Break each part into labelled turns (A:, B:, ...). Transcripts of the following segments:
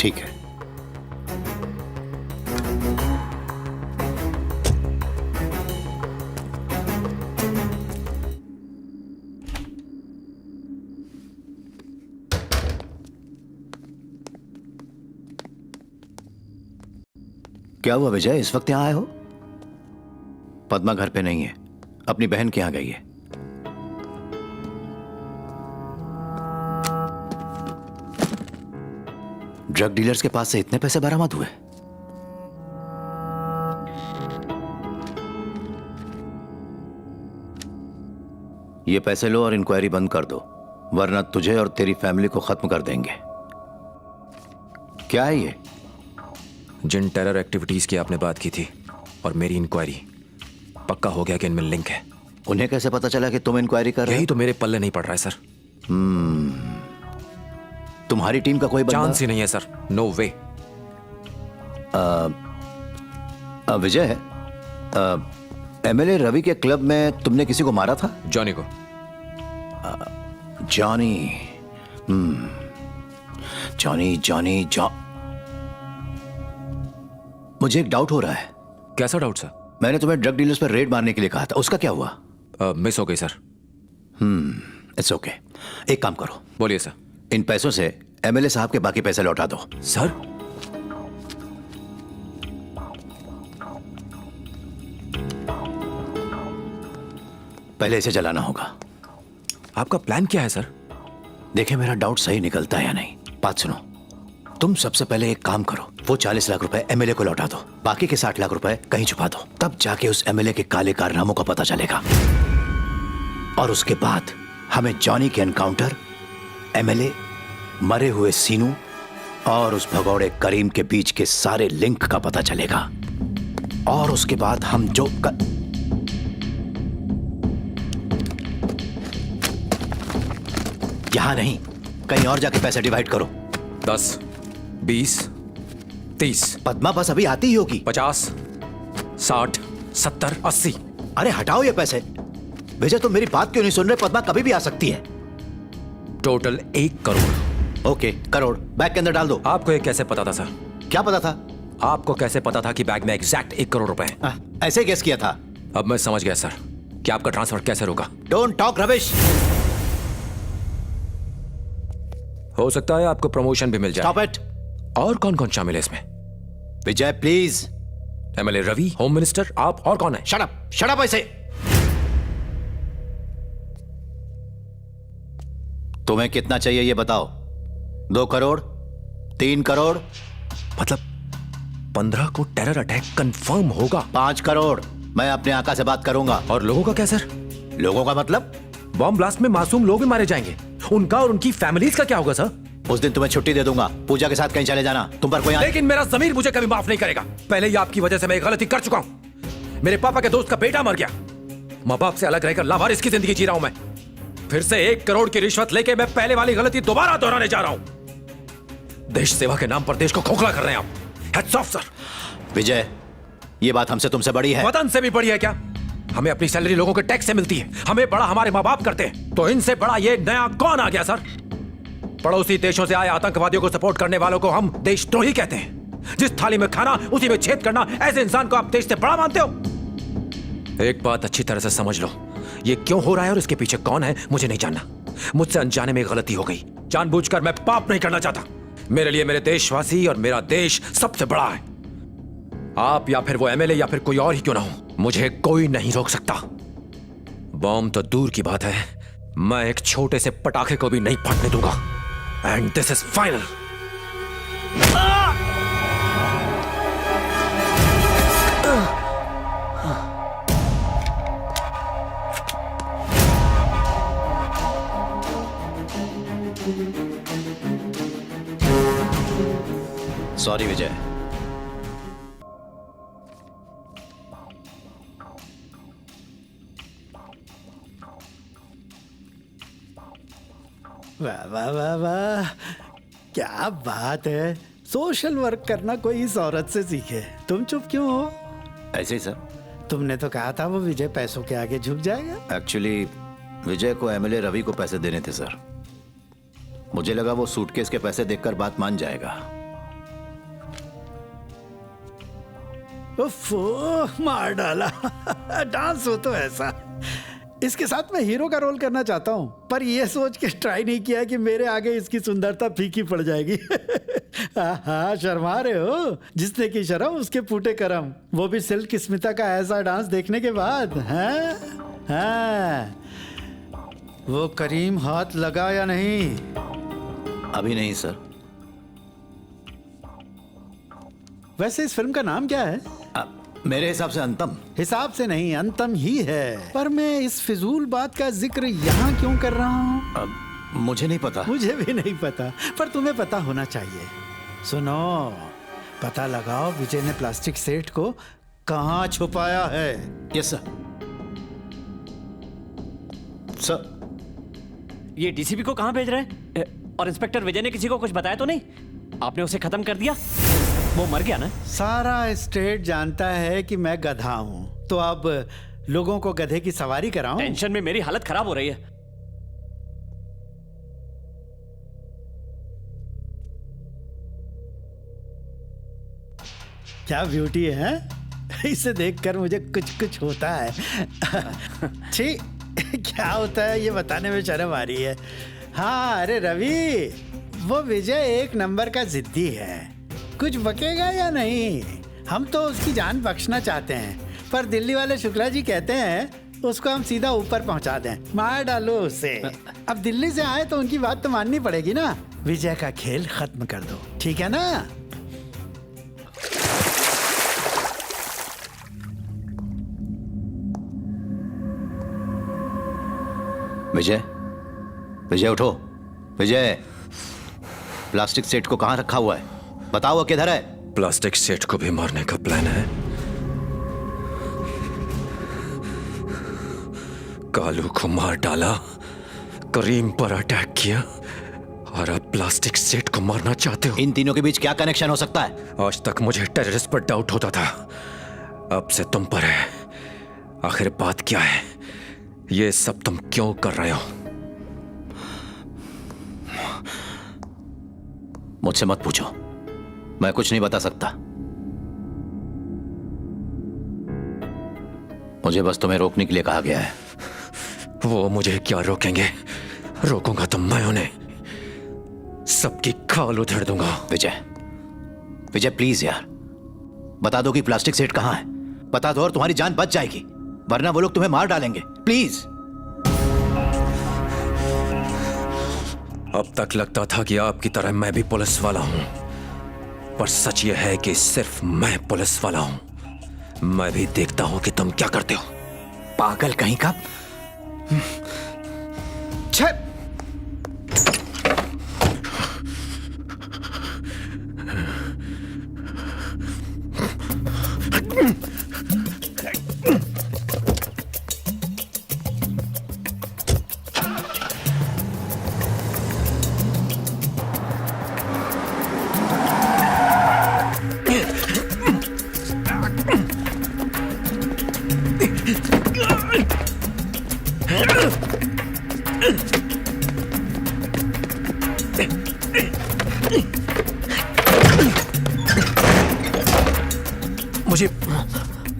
A: ठीक है। क्या हुआ विजय, इस वक्त यहां आए हो? पद्मा घर पे नहीं है, अपनी बहन के यहां गई है। ड्रग डीलर्स के पास से इतने पैसे बरामद हुए? ये पैसे लो और इंक्वायरी बंद कर दो, वरना तुझे और तेरी फैमिली को खत्म कर देंगे। क्या है ये?
B: जिन टेरर एक्टिविटीज की आपने बात की थी और मेरी इंक्वायरी, पक्का हो गया कि इनमें लिंक है।
A: उन्हें कैसे पता चला कि तुम इंक्वायरी कर रहे हो?
B: यही तो मेरे पल्ले नहीं पड़ रहा है सर।
A: तुम्हारी टीम का कोई बंदा?
B: चांस ही नहीं है सर, नो वे।
A: विजय, एमएलए रवि के क्लब में तुमने किसी को मारा था?
B: जॉनी को।
A: जॉनी, जॉनी जॉनी जॉ मुझे एक डाउट हो रहा है।
B: कैसा डाउट सर?
A: मैंने तुम्हें ड्रग डीलर्स पर रेड मारने के लिए कहा था, उसका क्या हुआ?
B: मिस हो गई सर।
A: It's okay. एक काम करो,
B: बोलिए सर।
A: इन पैसों से एमएलए साहब के बाकी पैसे लौटा दो।
B: सर
A: पहले इसे जलाना होगा।
B: आपका प्लान क्या है सर?
A: देखे मेरा डाउट सही निकलता है या नहीं। बात सुनो, तुम सबसे पहले एक काम करो, वो 40 लाख रुपए एमएलए को लौटा दो, बाकी के 60 लाख रुपए कहीं छुपा दो, तब जाके उस एमएलए के काले कारनामों का पता चलेगा। और उसके बाद हमें जॉनी के एनकाउंटर, एमएलए, मरे हुए सीनू और उस भगौड़े करीम के बीच के सारे लिंक का पता चलेगा। और उसके बाद हम जो यहां नहीं, कहीं और जाके पैसे डिवाइड करो।
B: 10, 20, 30।
A: पद्मा बस अभी आती ही होगी।
B: 50, 60, 70, 80।
A: अरे हटाओ ये पैसे। विजय, तुम मेरी बात क्यों नहीं सुन रहे? पद्मा कभी भी आ सकती है।
B: Total 1 crore.
A: Okay, crore bag के अंदर डाल दो।
B: आपको ये कैसे पता था सर?
A: क्या पता था?
B: आपको कैसे पता था कि बैग में एग्जैक्ट 1 करोड़ रुपए हैं?
A: ऐसे ही गेस किया था।
B: अब मैं समझ गया सर कि आपका ट्रांसफर कैसे रुका।
A: Don't talk Ravish.
B: हो सकता है आपको प्रमोशन भी मिल जाए।
A: Stop it.
B: और कौन कौन शामिल है इसमें?
A: Vijay please.
B: MLA Ravi, home minister, आप, और कौन है?
A: Shut up, shut up. ऐसे तुम्हें कितना चाहिए ये बताओ। 2 करोड़, 3 करोड़?
B: मतलब 15 को टेरर अटैक कंफर्म होगा।
A: 5 करोड़। मैं अपने आका से बात करूंगा।
B: और लोगों का क्या सर?
A: लोगों का मतलब?
B: बॉम्ब ब्लास्ट में मासूम लोग भी मारे जाएंगे, उनका और उनकी फैमिलीज का क्या होगा सर?
A: उस दिन तुम्हें छुट्टी दे दूंगा, पूजा के साथ कहीं चले जाना। तुम पर कोई
B: लेकिन मेरा ज़मीर मुझे कभी माफ नहीं करेगा। पहले ही आपकी वजह से मैं एक गलती कर चुका हूं। मेरे पापा के दोस्त का बेटा मर गया। माँ बाप से अलग रहकर लावारिस की जिंदगी जी रहा हूं मैं। फिर से 1 करोड़ की रिश्वत लेके मैं पहले वाली गलती दोबारा दोहराने जा रहा हूं। देश सेवा के नाम पर देश को खोखला कर रहे हैं आप। Heads of sir.
A: विजय, ये बात हमसे तुमसे बड़ी है।
B: वतन से भी बड़ी है क्या? हमें अपनी सैलरी लोगों के टैक्स से मिलती है। हमें बड़ा हमारे माँ बाप करते हैं, तो इनसे बड़ा ये नया कौन आ गया सर? पड़ोसी देशों से आए आतंकवादियों को सपोर्ट करने वालों को हम देशद्रोही कहते हैं। जिस थाली में खाना उसी में छेद करना, ऐसे इंसान को आप देश से बड़ा मानते हो? एक बात अच्छी तरह से समझ लो, ये क्यों हो रहा है और इसके पीछे कौन है मुझे नहीं जानना। मुझसे अनजाने में गलती हो गई। जानबूझकर मैं पाप नहीं करना चाहता। मेरे लिए मेरे देशवासी और मेरा देश सबसे बड़ा है। आप या फिर वो एमएलए या फिर कोई और ही क्यों ना हो, मुझे कोई नहीं रोक सकता। बॉम्ब तो दूर की बात है, मैं एक छोटे से पटाखे को भी नहीं फटने दूंगा। And this is final.
A: Sorry Vijay.
C: वाह वाह वाह वाह, क्या बात है। सोशल वर्क करना कोई इस औरत से सीखे। तुम चुप क्यों हो?
A: ऐसे ही सर।
C: तुमने तो कहा था वो विजय पैसों के आगे झुक जाएगा।
A: एक्चुअली विजय को एमएलए रवि को पैसे देने थे सर। मुझे लगा वो सूटकेस के पैसे देखकर बात मान जाएगा।
C: उफ़, मार डाला। डांस हो तो ऐसा। इसके साथ मैं हीरो का रोल करना चाहता हूँ, पर यह सोच के ट्राई नहीं किया कि मेरे आगे इसकी सुंदरता फीकी पड़ जाएगी। हाँ, शर्मा रहे हो? जिसने की शर्म उसके फूटे करम, वो भी सिल्क स्मिता का ऐसा डांस देखने के बाद। हाँ, वो करीम हाथ लगा या नहीं?
A: अभी नहीं सर।
C: वैसे इस फिल्म का नाम क्या है?
A: मेरे हिसाब से अंतम।
C: हिसाब से नहीं, अंतम ही है। पर मैं इस फिजूल बात का जिक्र यहाँ क्यों कर रहा हूँ?
A: मुझे नहीं पता।
C: मुझे भी नहीं पता, पर तुम्हें पता होना चाहिए। सुनो, पता लगाओ विजय ने प्लास्टिक सेट को कहाँ छुपाया है।
A: Yes sir. सर,
D: ये डीसीपी को कहाँ भेज रहे हैं? और इंस्पेक्टर विजय ने किसी को कुछ बताया तो नहीं? आपने उसे खत्म कर दिया? वो मर गया ना?
C: सारा स्टेट जानता है कि मैं गधा हूँ, तो अब लोगों को गधे की सवारी कराऊं?
D: टेंशन में मेरी हालत खराब हो रही है।
C: क्या ब्यूटी है? इसे देखकर मुझे कुछ कुछ होता है। छी, क्या होता है ये बताने में शर्म आ रही है। हाँ, अरे रवि, वो विजय एक नंबर का जिद्दी है। कुछ बकेगा या नहीं? हम तो उसकी जान बख्शना चाहते हैं, पर दिल्ली वाले शुक्ला जी कहते हैं उसको हम सीधा ऊपर पहुंचा दें, मार डालो उसे। अब दिल्ली से आए तो उनकी बात तो माननी पड़ेगी ना। विजय का खेल खत्म कर दो, ठीक है ना?
A: विजय, विजय उठो। विजय, प्लास्टिक सेट को कहाँ रखा हुआ है? बताओ, वो किधर है?
B: प्लास्टिक सेट को भी मारने का प्लान है। कालू को मार डाला, करीम पर अटैक किया, और अब प्लास्टिक सेट को मारना चाहते हो?
A: इन तीनों के बीच क्या कनेक्शन हो सकता है?
B: आज तक मुझे टेररिस्ट पर डाउट होता था, अब से तुम पर है। आखिर बात क्या है? ये सब तुम क्यों कर रहे हो?
A: मुझसे मत पूछो, मैं कुछ नहीं बता सकता। मुझे बस तुम्हें रोकने के लिए कहा गया है।
B: वो मुझे क्या रोकेंगे? रोकूंगा तो मैं उन्हें सबकी खाल उधेड़ दूंगा।
A: विजय, विजय प्लीज यार, बता दो कि प्लास्टिक सेट कहां है। बता दो और तुम्हारी जान बच जाएगी, वरना वो लोग तुम्हें मार डालेंगे। प्लीज।
B: अब तक लगता था कि आपकी तरह मैं भी पुलिस वाला हूं, पर सच यह है कि सिर्फ मैं पुलिस वाला हूं। मैं भी देखता हूं कि तुम क्या करते हो।
A: पागल कहीं का। छे!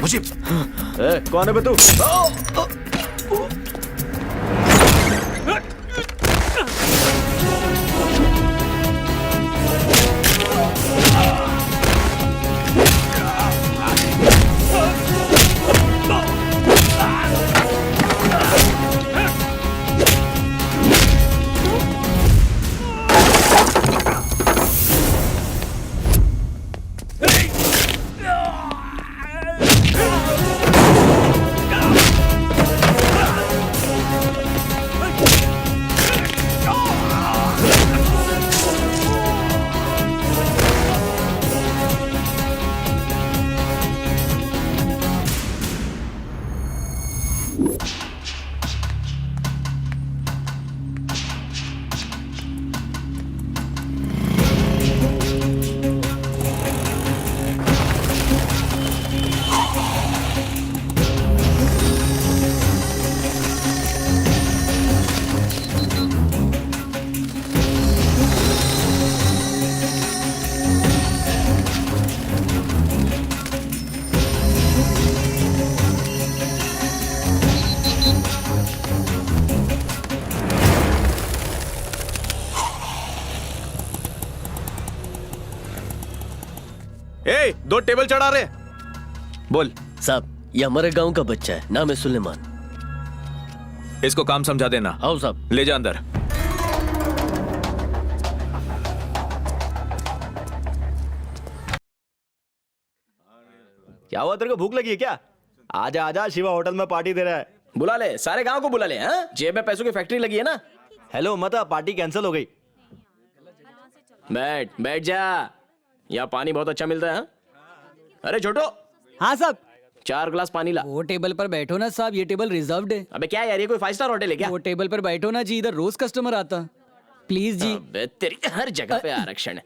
B: मुझे
D: कौन है बे तू?
E: ए, 2 टेबल चढ़ा रहे। बोल।
F: साहब ये हमारे गांव का बच्चा है, नाम है सुलेमान।
E: इसको काम समझा देना।
F: आओ साहब।
E: ले जा अंदर।
G: क्या हुआ, तेरे को भूख लगी है क्या? आजा आजा, शिवा होटल में पार्टी दे रहा है।
F: बुला ले, सारे गांव को बुला ले। हाँ, जेब में पैसों की फैक्ट्री लगी है ना।
G: हेलो मता, पार्टी कैंसिल हो गई।
F: बैठ बैठ जा, यहाँ पानी बहुत अच्छा मिलता है। हाँ? अरे छोटो,
H: हाँ साहब।
F: 4 गिलास पानी ला।
H: वो टेबल पर बैठो ना साहब, ये टेबल रिजर्व्ड है।
F: अबे क्या यार, ये कोई 5 स्टार होटल है क्या?
H: वो टेबल पर बैठो ना जी, इधर रोज कस्टमर आता। प्लीज जी।
F: अबे तेरी हर जगह पे आरक्षण है।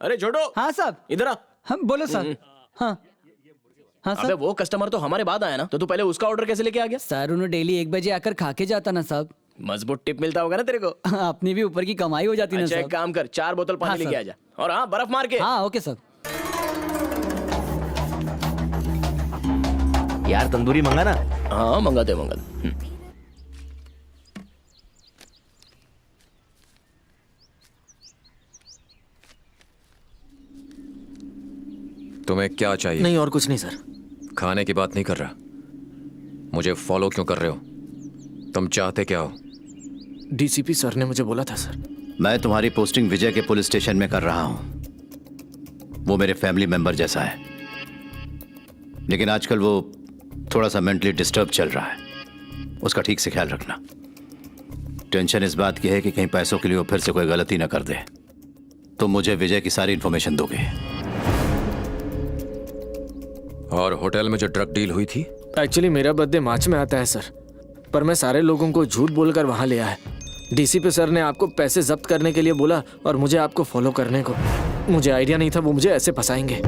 F: अरे छोटो।
H: हाँ साहब।
F: इधर आ।
H: हम बोलो सर। हाँ हाँ
F: अबे
H: सर।
F: वो कस्टमर तो हमारे बाद आया ना, तो तू पहले उसका ऑर्डर कैसे लेके आ गया?
H: सर उन्हें डेली 1 बजे आकर खा के जाता ना साहब।
F: मजबूत टिप मिलता होगा ना तेरे को।
H: अपनी भी ऊपर की कमाई हो जाती ना
F: अच्छा एक
H: साहब।
F: काम कर, 4 बोतल
H: हाँ,
F: पानी लेके
H: सर।
F: आ जा, और हाँ बर्फ मार के।
H: हाँ ओके सर।
G: यार तंदूरी मंगा ना।
F: हाँ मंगाते मंगाते।
B: तुम्हें क्या चाहिए?
F: नहीं और कुछ नहीं सर।
B: खाने की बात नहीं कर रहा, मुझे फॉलो क्यों कर रहे हो? तुम चाहते क्या हो?
I: डीसीपी सर ने मुझे बोला था सर।
A: मैं तुम्हारी पोस्टिंग विजय के पुलिस स्टेशन में कर रहा हूं। वो मेरे फैमिली मेंबर जैसा है, लेकिन आजकल वो थोड़ा सा मेंटली डिस्टर्ब चल रहा है। उसका ठीक से ख्याल रखना। टेंशन इस बात की है कि कहीं पैसों के लिए वो फिर से कोई गलती ना कर दे। तुम मुझे विजय की सारी इंफॉर्मेशन दोगे।
B: और होटल में जो ड्रग डील हुई थी?
I: एक्चुअली मेरा बर्थडे मार्च में आता है सर, पर मैं सारे लोगों को झूठ बोलकर वहां ले आया। डीसीपी सर ने आपको पैसे जब्त करने के लिए बोला और मुझे आपको फॉलो करने को। मुझे आइडिया नहीं था वो मुझे ऐसे फंसाएंगे।